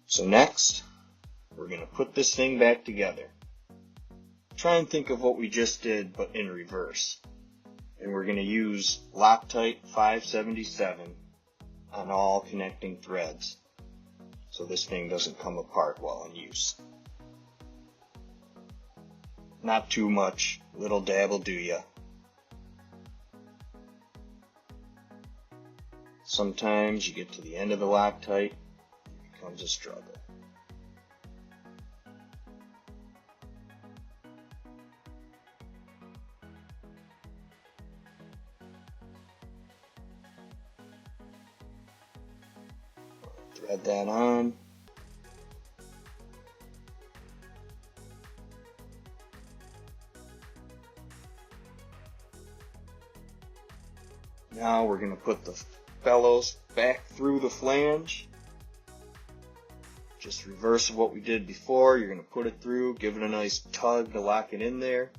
So next, we're going to put this thing back together. Try and think of what we just did, but in reverse. And we're going to use Loctite 577 on all connecting threads, so this thing doesn't come apart while in use. Not too much, little dab will do ya. Sometimes you get to the end of the Loctite, it becomes a struggle. Thread that on. Now we're going to put the bellows back through the flange. Just reverse of what we did before. You're going to put it through, give it a nice tug to lock it in there.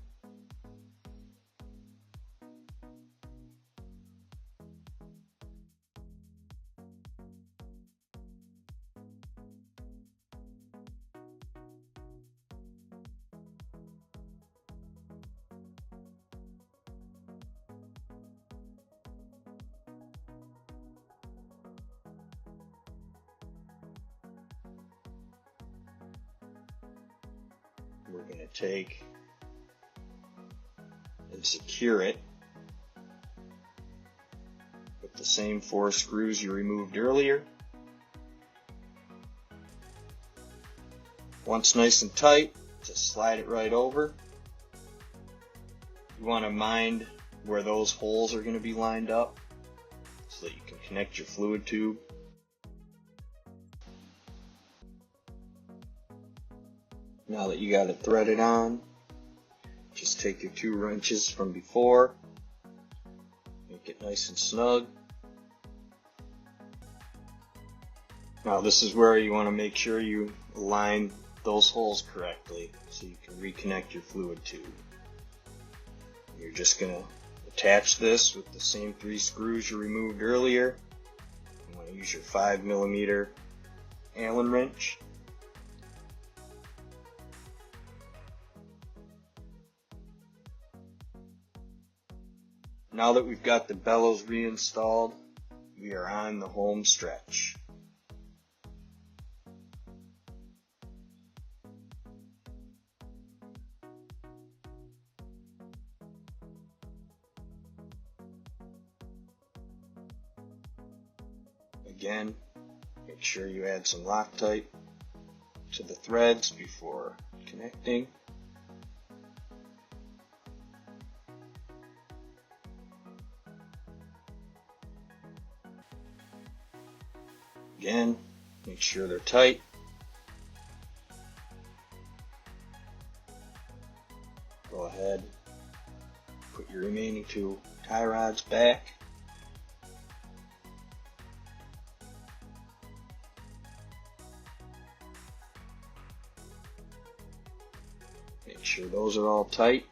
We're going to take and secure it with the same 4 screws you removed earlier. Once nice and tight, just slide it right over. You want to mind where those holes are going to be lined up so that you can connect your fluid tube. Now that you got it threaded on, just take your 2 wrenches from before, make it nice and snug. Now this is where you want to make sure you align those holes correctly so you can reconnect your fluid tube. You're just going to attach this with the same 3 screws you removed earlier. You want to use your 5mm Allen wrench. Now that we've got the bellows reinstalled, we are on the home stretch. Again, make sure you add some Loctite to the threads before connecting. Again, make sure they're tight. Go ahead, put your remaining 2 tie rods back. Make sure those are all tight.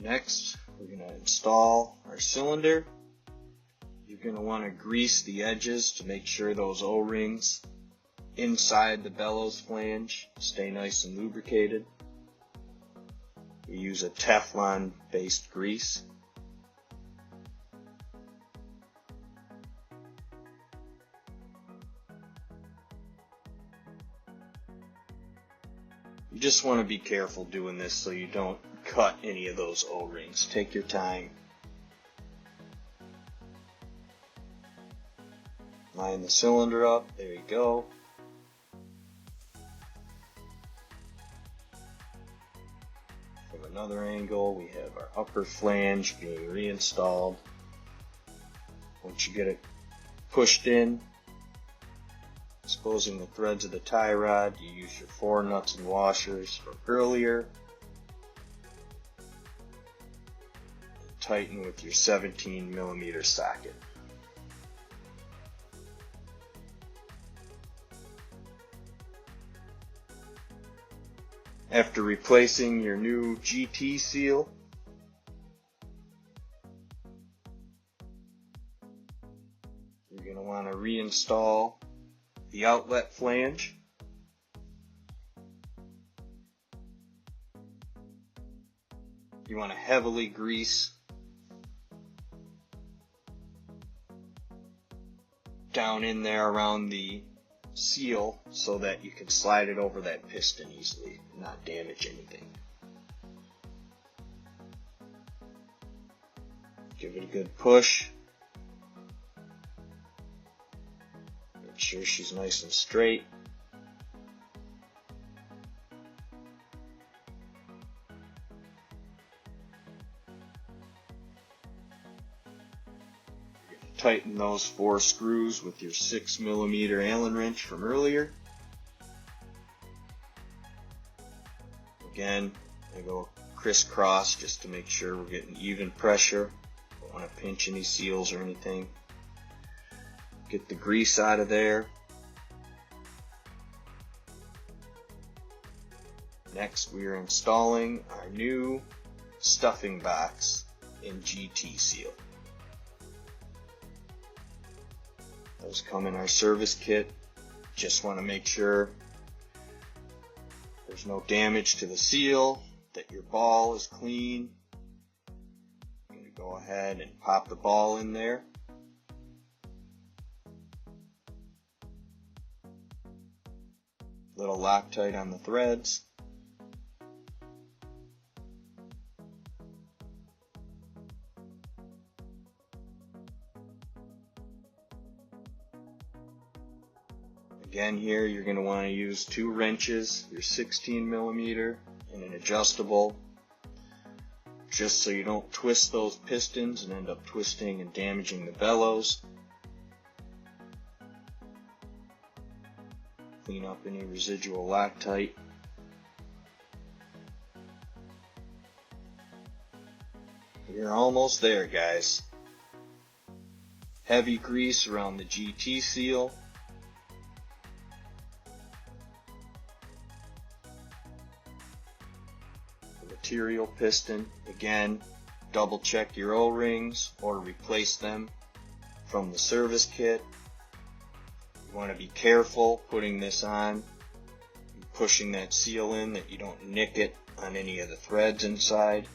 Next, we're going to install our cylinder. You're going to want to grease the edges to make sure those O-rings inside the bellows flange stay nice and lubricated. We use a Teflon based grease. You just want to be careful doing this so you don't cut any of those O-rings. Take your time. Line the cylinder up. There you go. From another angle, we have our upper flange being reinstalled. Once you get it pushed in, exposing the threads of the tie rod. You use your 4 nuts and washers from earlier. Tighten with your 17mm socket. After replacing your new GT seal, you're going to want to reinstall the outlet flange. You want to heavily grease down in there around the seal so that you can slide it over that piston easily and not damage anything. Give it a good push. Make sure she's nice and straight. Tighten those 4 screws with your 6mm Allen wrench from earlier. Again, I go crisscross just to make sure we're getting even pressure. Don't want to pinch any seals or anything. Get the grease out of there. Next, we are installing our new stuffing box in GT seal. Those come in our service kit. Just want to make sure there's no damage to the seal, that your ball is clean. I'm going to go ahead and pop the ball in there. Little Loctite on the threads. Again, here you're going to want to use 2 wrenches, your 16mm and an adjustable, just so you don't twist those pistons and end up twisting and damaging the bellows. Clean up any residual Loctite. You're almost there, guys. Heavy grease around the GT seal. Material piston. Again, double check your O-rings or replace them from the service kit. You want to be careful putting this on and pushing that seal in, that you don't nick it on any of the threads inside.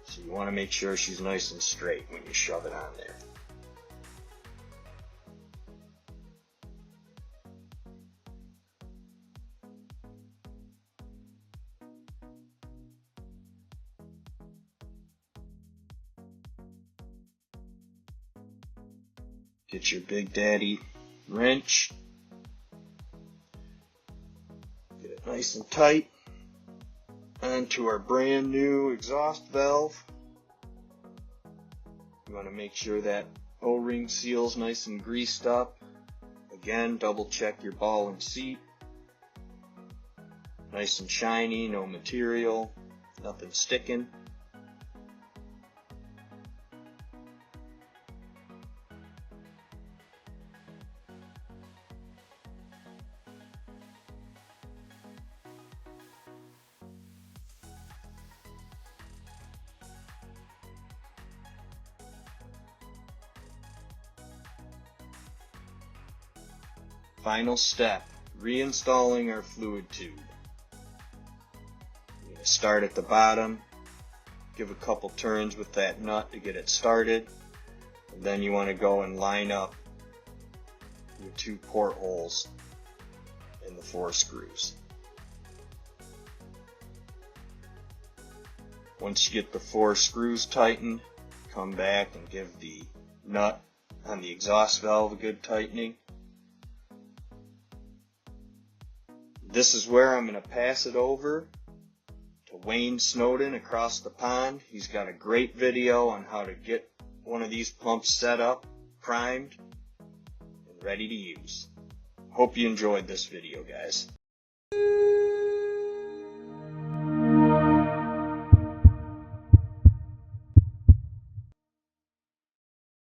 So you want to make sure she's nice and straight when you shove it on there. Get your Big Daddy wrench. Get it nice and tight onto our brand new exhaust valve. You want to make sure that O-ring seal's nice and greased up. Again, double check your ball and seat. Nice and shiny, no material, nothing sticking. Final step, reinstalling our fluid tube. You're going to start at the bottom, give a couple turns with that nut to get it started, and then you want to go and line up your 2 portholes in the 4 screws. Once you get the 4 screws tightened, come back and give the nut on the exhaust valve a good tightening. This is where I'm going to pass it over to Wayne Snowden across the pond. He's got a great video on how to get one of these pumps set up primed and ready to use. Hope you enjoyed this video, guys.